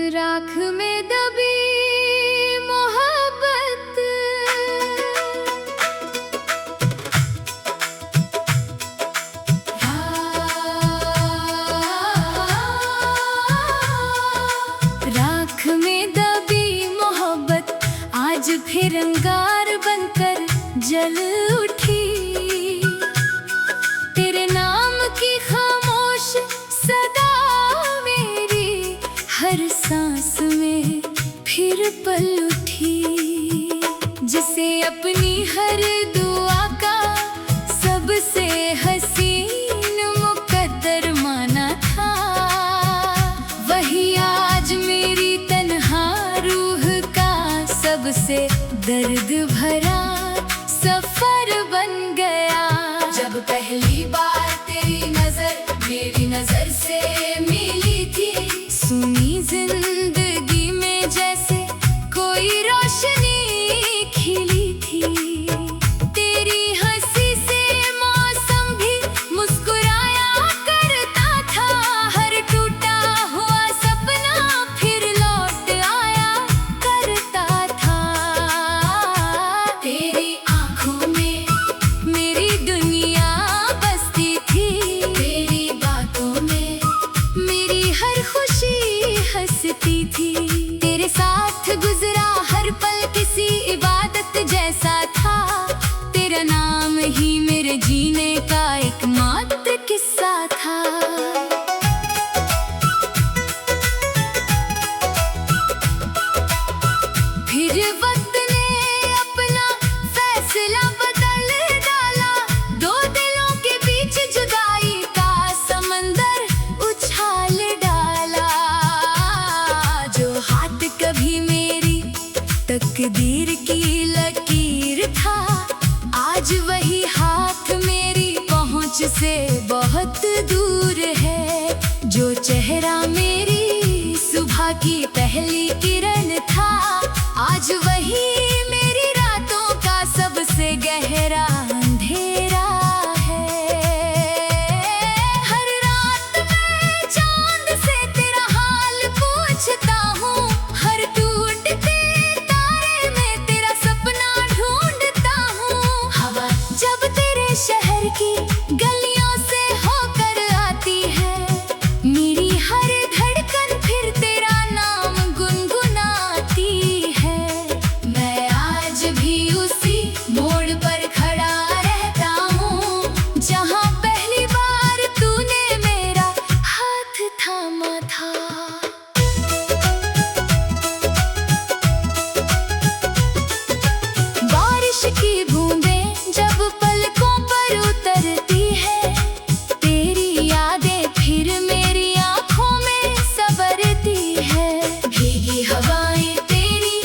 राख में दबी मोहब्बत, राख में दबी मोहब्बत आज फिर अंगार बनकर जल उठी। तेरे नाम की खामोश सदा मेरी हर सांस में फिर पल उठी। जिसे अपनी हर दुआ का सबसे हसीन मुकद्दर माना था, वही आज मेरी तन्हा रूह का सबसे दर्द भरा सफर बन गया। जब पहली बार तेरी नजर मेरी नजर से मिली थी, सुनी जिंदगी में जैसे कोई रोशनी खिली थी। तेरी हंसी से मौसम भी मुस्कुराया करता था, हर टूटा हुआ सपना फिर लौट आया करता था। तेरी आंखों में मेरी दुनिया बसती थी, तेरी बातों में मेरी हर खुशी हंसती थी। तेरे साथ गुजरा हर पल किसी इबादत जैसा था, तेरा नाम ही मेरे जीने का एकमात्र किस्सा था। फिर वक्त ने अपना फैसला बदल डाला, दो दिलों के बीच जुदाई का समंदर उछाल डाला। जो हाथ कभी मेरी तकदीर की लकीर था, आज वही हाथ मेरी पहुंच से बहुत दूर है। जो चेहरा मेरी सुबह की पहली किरण था, आज वही मेरी रातों का सबसे गहरा अंधेरा है। हर रात मैं चांद से तेरा हाल पूछता हूँ, हर टूटते तारे में तेरा सपना ढूंढता हूँ। हवा जब तेरे शहर की गलियों से होकर आती है, मेरी हर धड़कन फिर तेरा नाम गुनगुनाती है। मैं आज भी उसी मोड़ पर खड़ा रहता हूँ, जहाँ पहली बार तूने मेरा हाथ थामा था। बारिश की बूंदें जब पलकों पर उतरती है, तेरी यादें फिर मेरी आंखों में संवरती है। भीगी हवाएं तेरी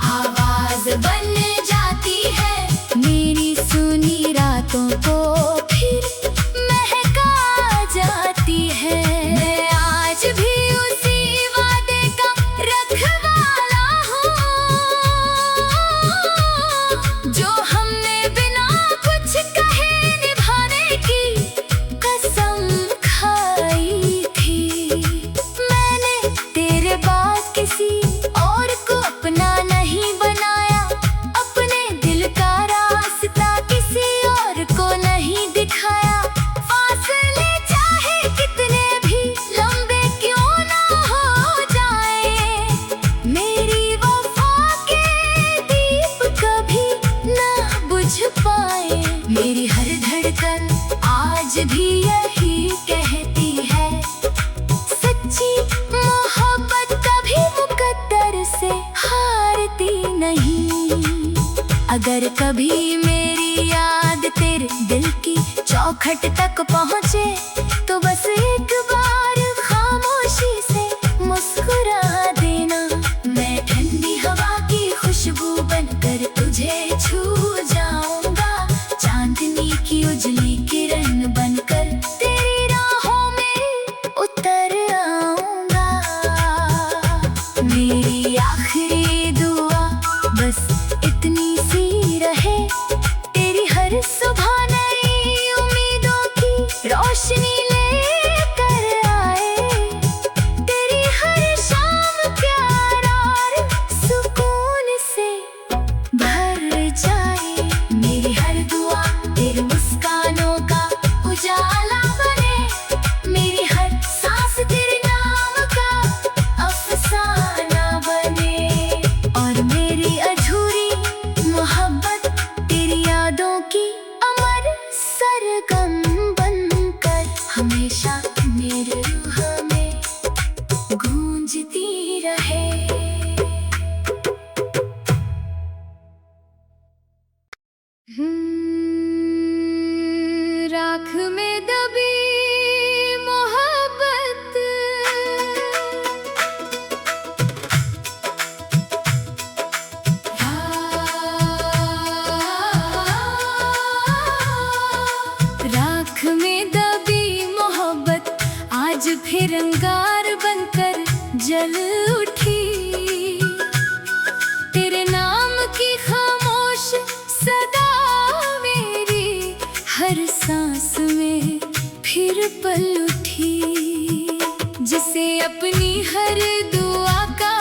आवाज बन जाती है, मेरी सुनी रातों को फिर महका जाती है। मैं आज भी उसी वादे का रखवाला हूँ, जो हमने बिना कुछ कहे निभाने की कसम खाई थी। मैंने तेरे बाद किसी और को अपना नहीं बनाया, अपने दिल का रास्ता किसी और को नहीं दिखाया। फासले चाहे कितने भी लंबे क्यों ना हो जाए, मेरी वफा के दीप कभी ना बुझ पाए। मेरी हर धड़कन आज भी यही कहती है, सच्ची मोहब्बत कभी मुकद्दर से हारती नहीं। अगर कभी मेरी याद तेरे दिल की चौखट तक पहुँचे, तो बस एक बार खामोशी से मुस्कुरा देना। मैं ठंडी हवा की खुशबू बनकर तुझे छू जाऊंगा, चांदनी की उजली किरण बनकर तेरी राहों में उतर आऊंगा। मेरी आखिरी दुआ बस इतनी सी रहे, तेरी हर सुबह नई उम्मीदों की रोशनी फिर अंगार बनकर जल उठी। तेरे नाम की खामोश सदा मेरी हर सांस में फिर पल उठी। जिसे अपनी हर दुआ का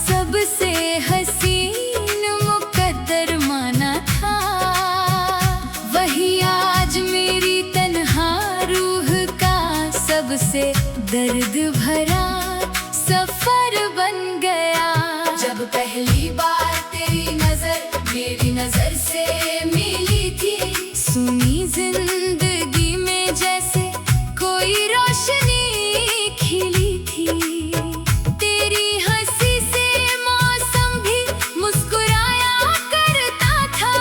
सबसे हसीन मुकद्दर माना था, वही आज मेरी तन्हा रूह का सबसे दर्द भरा सफर बन गया। जब पहली बार तेरी नजर मेरी नजर से मिली थी, सुनी जिंदगी में जैसे कोई रोशनी खिली थी। तेरी हंसी से मौसम भी मुस्कुराया करता था,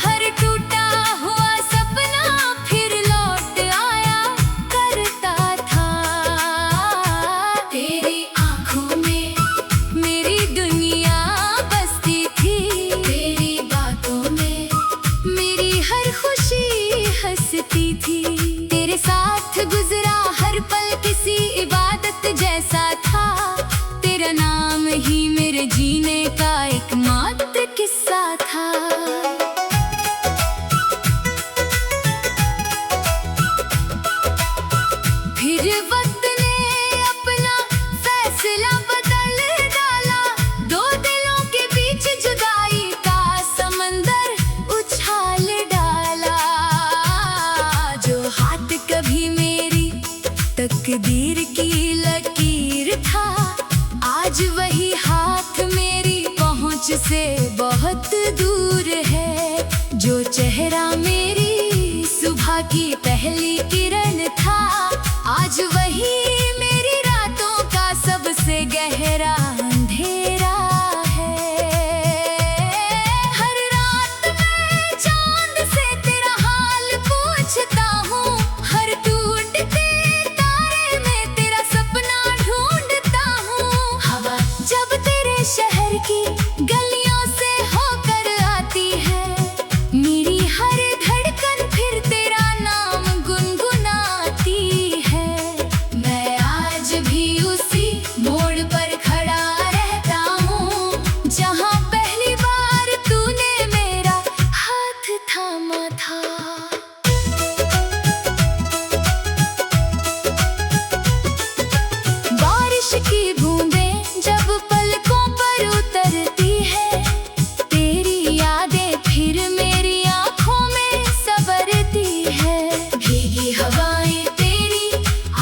हर टूटा हुआ सपना फिर लौट आया करता था। तेरी आंखों में मेरी दुनिया बसती थी, तेरी बातों में मेरी हर खुशी हंसती थी। तेरे साथ गुजरा हर पल किसी इबादत जैसा था, तेरा नाम ही मेरे जीने का एकमात्र किस्सा था। फिर वक्त ने अपना फैसला बदल डाला, दो दिलों के बीच जुदाई का समंदर उछाल डाला। जो हाथ कभी मेरी तकदीर की लकीर था, आज वही हाथ मेरी पहुंच से बहुत दूर है। जो चेहरा मेरी सुबह की पहली किरण था, आज वही मेरी रातों का सबसे गहरा अंधेरा है। हर रात मैं चांद से तेरा हाल पूछता हूँ, हर टूटते तारे में तेरा सपना ढूंढता हूँ। हवा जब तेरे शहर की गलियों से होकर आती है, मेरी हर धड़कन फिर तेरा नाम गुनगुनाती है। मैं आज भी उसी मोड़ पर खड़ा रहता हूँ, जहाँ पहली बार तूने मेरा हाथ थामा था। बारिश की बूंदें जब पलकों पर उतरती है, तेरी यादें फिर मेरी आंखों में संवरती है। भीगी हवाएं तेरी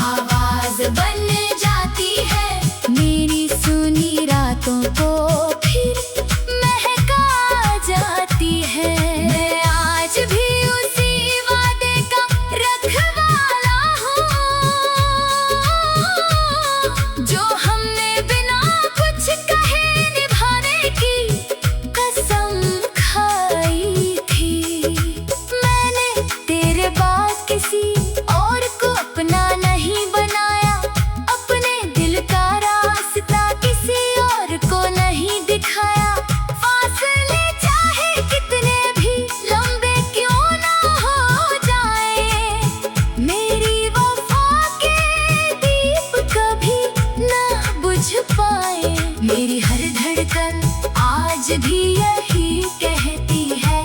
आवाज बन जाती है, मेरी सुनी रातों को फिर महका जाती है। मैं आज भी उसी वादे का रखवाला हूँ, जो हमने बिना कुछ कहे निभाने की कसम खाई थी। मैंने तेरे बाद किसी और को अपना नहीं बनाया, अपने दिल का रास्ता किसी और को नहीं दिखाया। फासले चाहे कितने भी लंबे क्यों ना हो जाए, मेरी वफा के दीप कभी ना बुझ पाए। मेरी हर धड़कन आज भी यही कहती है,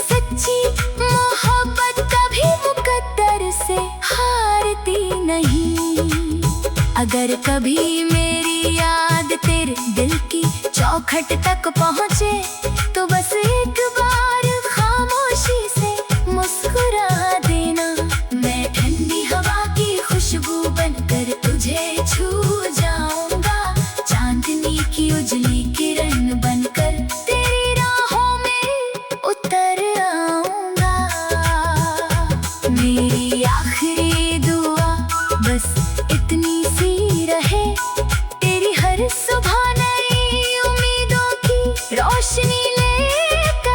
सच्ची मोहब्बत कभी मुकद्दर से हारती नहीं। अगर कभी मेरी याद तेरे दिल की चौखट तक पहुँचे, तो बस एक बार खामोशी से मुस्कुरा देना। मैं ठंडी हवा की खुशबू बनकर तुझे छू जाऊंगा, चांदनी की उजली किरण बनकर तेरी राहों में उतर आऊंगा। मेरी आखिरी दुआ बस इतनी सी रहे, तेरी हर सुबह नई उम्मीदों की रोशनी लेकर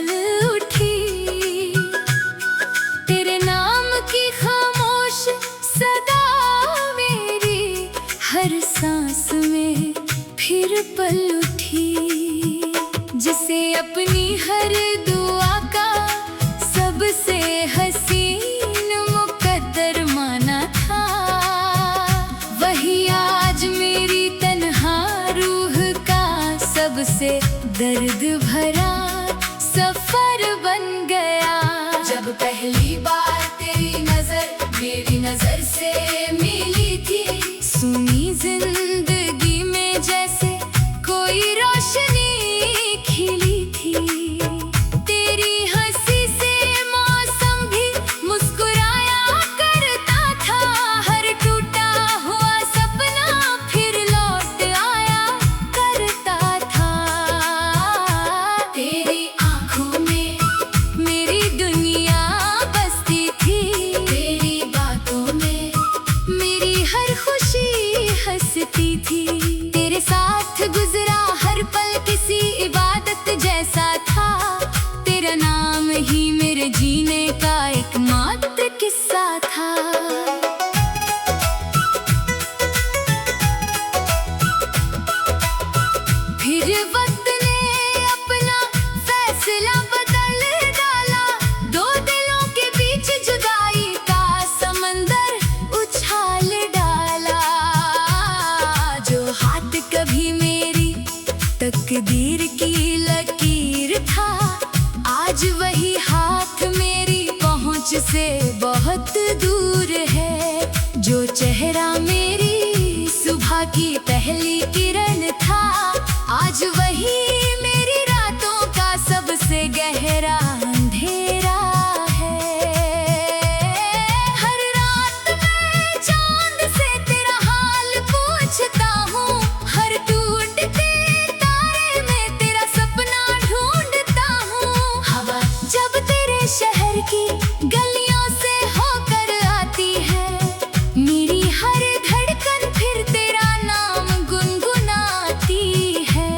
पल उठी। तेरे नाम की खामोश सदा मेरी हर सांस में फिर पल उठी। जिसे अपनी हर दुआ का सबसे हसीन मुकद्दर माना था, वही आज मेरी तन्हा रूह का सबसे दर्द भरा सफर बन गया। जब पहली बार तेरी नजर मेरी नजर से मिली थी, सुनी जिंदगी में जैसे कोई रोशनी खिली थी। तेरी हंसी से मौसम भी मुस्कुराया करता था, हर टूटा हुआ सपना फिर लौट आया करता था। तेरी आंखों में मेरी दुनिया बसती थी, तेरी बातों में मेरी हर खुशी हंसती थी। तेरे साथ गुजरा हर पल किसी इबादत जैसा था, तेरा नाम ही मेरे जीने का एकमात्र किस्सा था। फिर वक्त ने अपना फैसला बदल डाला, दो दिलों के बीच जुदाई का समंदर उछाल डाला। जो हाथ कभी मेरी तकदीर की लकीर था, आज वही हाथ मेरी पहुंच से बहुत दूर है। जो चेहरा मेरी सुबह की पहली किरण था, आज वही मेरी रातों का सबसे गहरा अंधेरा है। हर रात मैं चांद से तेरा हाल पूछता हूँ, हर टूटते तारे में तेरा सपना ढूंढता हूँ। हवा जब तेरे शहर की गलियों से होकर आती है, मेरी हर धड़कन फिर तेरा नाम गुनगुनाती है।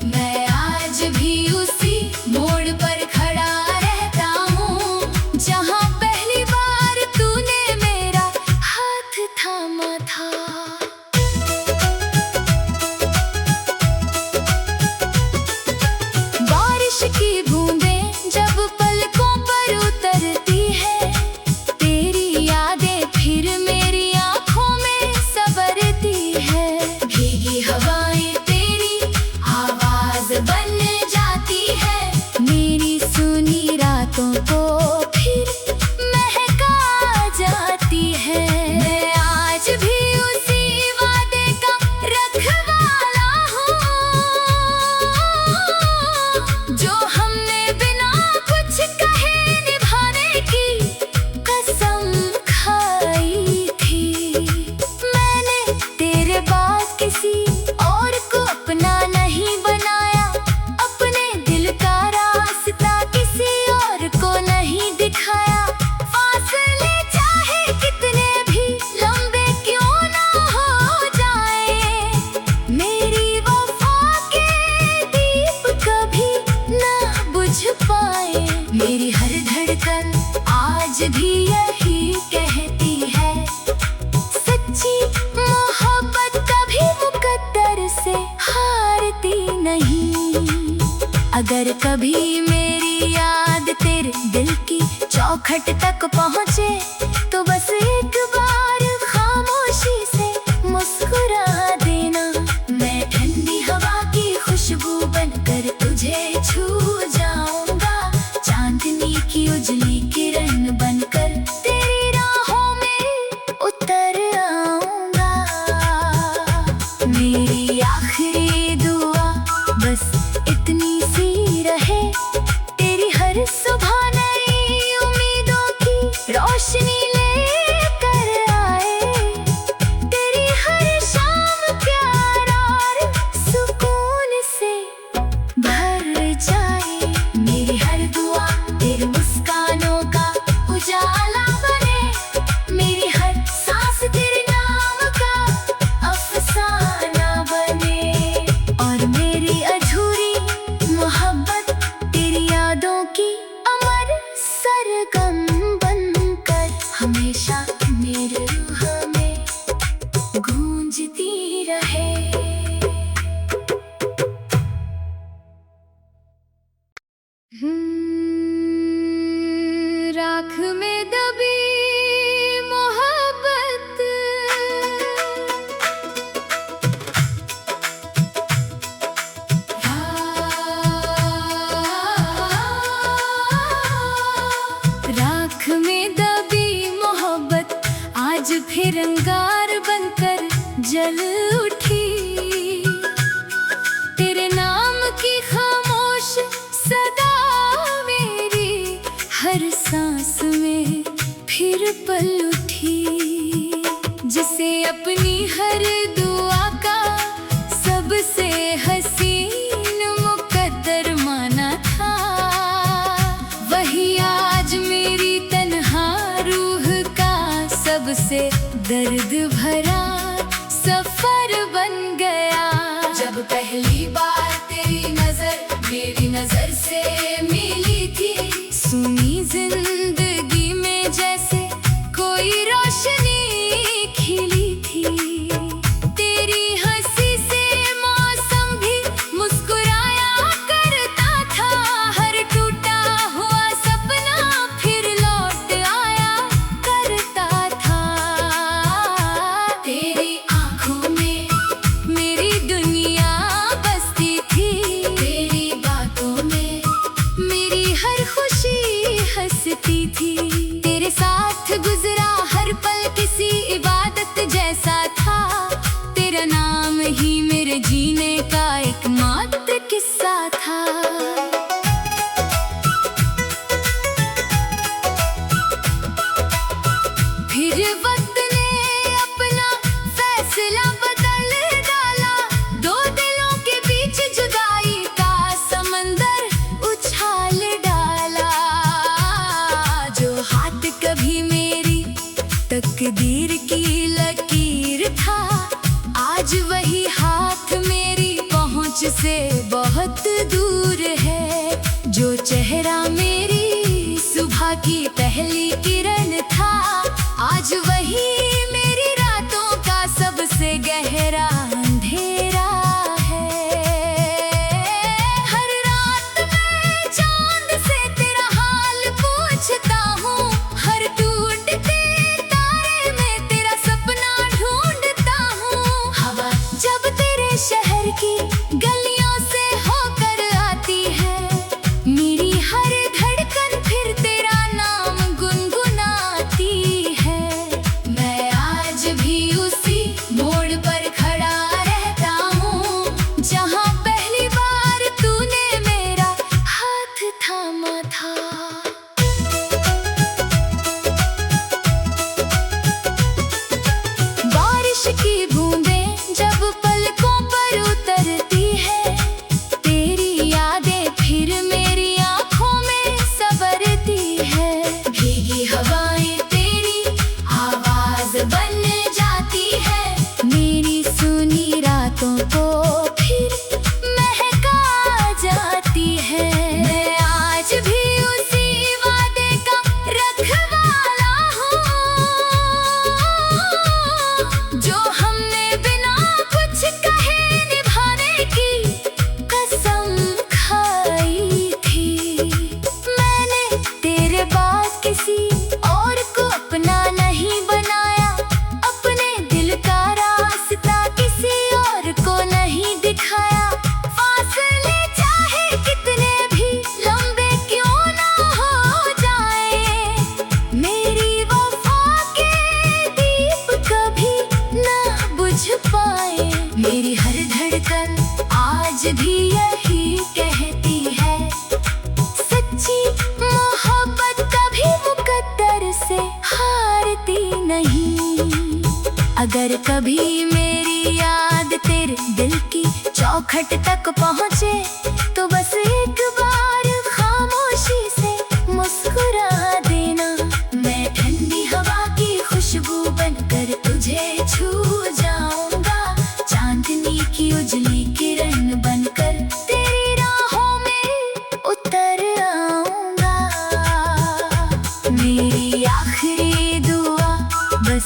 मैं आज भी उसी मोड़ पर खड़ा रहता हूँ, जहाँ पहली बार तूने मेरा हाथ थामा था। बारिश की बूंदें जब पलकों पर उतरती है, तेरी यादें फिर मेरी आंखों में संवरती है। भीगी हवाएं तेरी आवाज बन जाती है, मेरी सुनी रातों को फिर महका जाती है। मैं आज भी उसी वादे का रखवाला हूँ, जो हमने बिना कुछ कहे निभाने की कसम खाई थी। मैंने तेरे बाद किसी और को अपना नहीं बनाया, अपने दिल का रास्ता किसी और को नहीं दिखाया। फासले चाहे कितने भी लंबे क्यों ना हो जाए, मेरी वफा के दीप कभी ना बुझ पाए। मेरी हर धड़कन आज भी यही कहती है, सच्ची मोहब्बत कभी मुकद्दर से हारती नहीं। अगर कभी मेरी याद तेरे दिल की चौखट तक पहुँचे, तो बस एक बार खामोशी से मुस्कुरा देना। मैं ठंडी हवा की खुशबू बनकर तुझे छू जाऊंगा, चांदनी की उजली किरण बनकर तेरी राहों में उतर आऊंगा। मेरी आखिरी दुआ बस इतनी सी रहे, तेरी हर सुबह नई उम्मीदों की रोशनी मेरे रूह में गूंजती रहे। राख में दबी मोहब्बत, राख में दबी मोहब्बत आज फिर अंगार बनकर जल उठी। तेरे नाम की खामोश सदा मेरी हर सांस में फिर पल उठी। जिसे अपनी हर दुआ का सबसे हसीन मुकद्दर माना था, वही आज मेरी तन्हा रूह का सबसे दर्द भरा सफर बन गया। जब पहली बार तेरी नजर मेरी नजर से मिली थी, सुनी जिंदगी में जैसे कोई रोशनी खिली थी। तेरी हंसी से मौसम भी मुस्कुराया करता था, हर टूटा हुआ सपना फिर लौट आया करता था। तेरी आंखों में मेरी दुनिया बसती थी, तेरी बातों में मेरी हर खुशी हंसती थी। तेरे साथ गुजरा हर पल किसी इबादत जैसा था, तेरा नाम ही मेरे जीने का एकमात्र किस्सा था। फिर वक्त ने अपना फैसला बदल डाला, दो दिलों के बीच जुदाई का समंदर उछाल डाला। जो हाथ कभी मेरी तकदीर की लकीर था, आज वही हाथ मेरी पहुंच से बहुत दूर है। जो चेहरा मेरी सुबह की पहली किरण था, आज वही मेरी रातों का सबसे गहरा अंधेरा है। हर रात मैं चांद से तेरा हाल पूछता हूँ, हर टूटते तारे में तेरा सपना ढूंढता हूँ। हवा जब तेरे शहर की गलियों से होकर आती है, मेरी हर धड़कन फिर तेरा नाम गुनगुनाती है। मैं आज भी उसी मोड़ पर खड़ा रहता हूँ, जहाँ पहली बार तूने मेरा हाथ थामा था। बारिश की बूंदें जब पलकों पर उतरती है, तेरी यादें फिर मेरी आंखों में संवरती है। भीगी हवाएं तेरी आवाज बन जाती है, मेरी सुनी रातों को फिर महका जाती है। मैं आज भी उसी वादे का रखवाला हूँ, जो हमने बिना कुछ कहे निभाने की कसम खाई थी। मैंने तेरे बाद किसी और को अपना नहीं बनाया, अपने दिल का रास्ता किसी और को नहीं दिखाया। फासले चाहे कितने भी लंबे क्यों ना हो जाए, मेरी वफा के दीप कभी ना बुझ पाए। मेरी हर धड़कन आज भी यही कहती है, सच्ची मोहब्बत कभी मुकद्दर से हारती नहीं। अगर कभी मेरी याद तेरे दिल की चौखट तक पहुँचे, तो बस एक बार खामोशी से मुस्कुरा देना। मैं ठंडी हवा की खुशबू बनकर तुझे छू जाऊंगा, चांदनी की उजली किरण बनकर तेरी राहों में उतर आऊंगा। मेरी आखिरी दुआ बस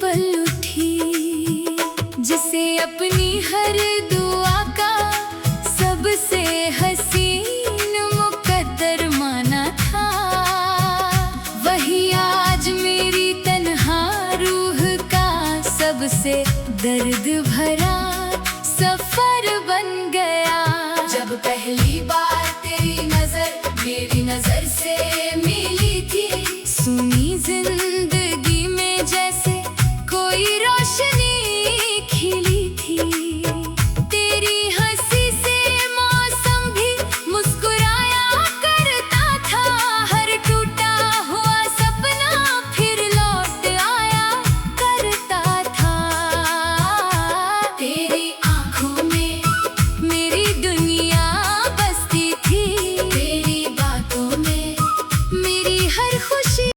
पल उठी, जिसे अपनी हर दुआ का सबसे हसीन मुकद्दर माना था। वही आज मेरी तन्हा रूह का सबसे दर्द भरा सफर बन गया। जब पहली बार तेरी नजर मेरी नजर से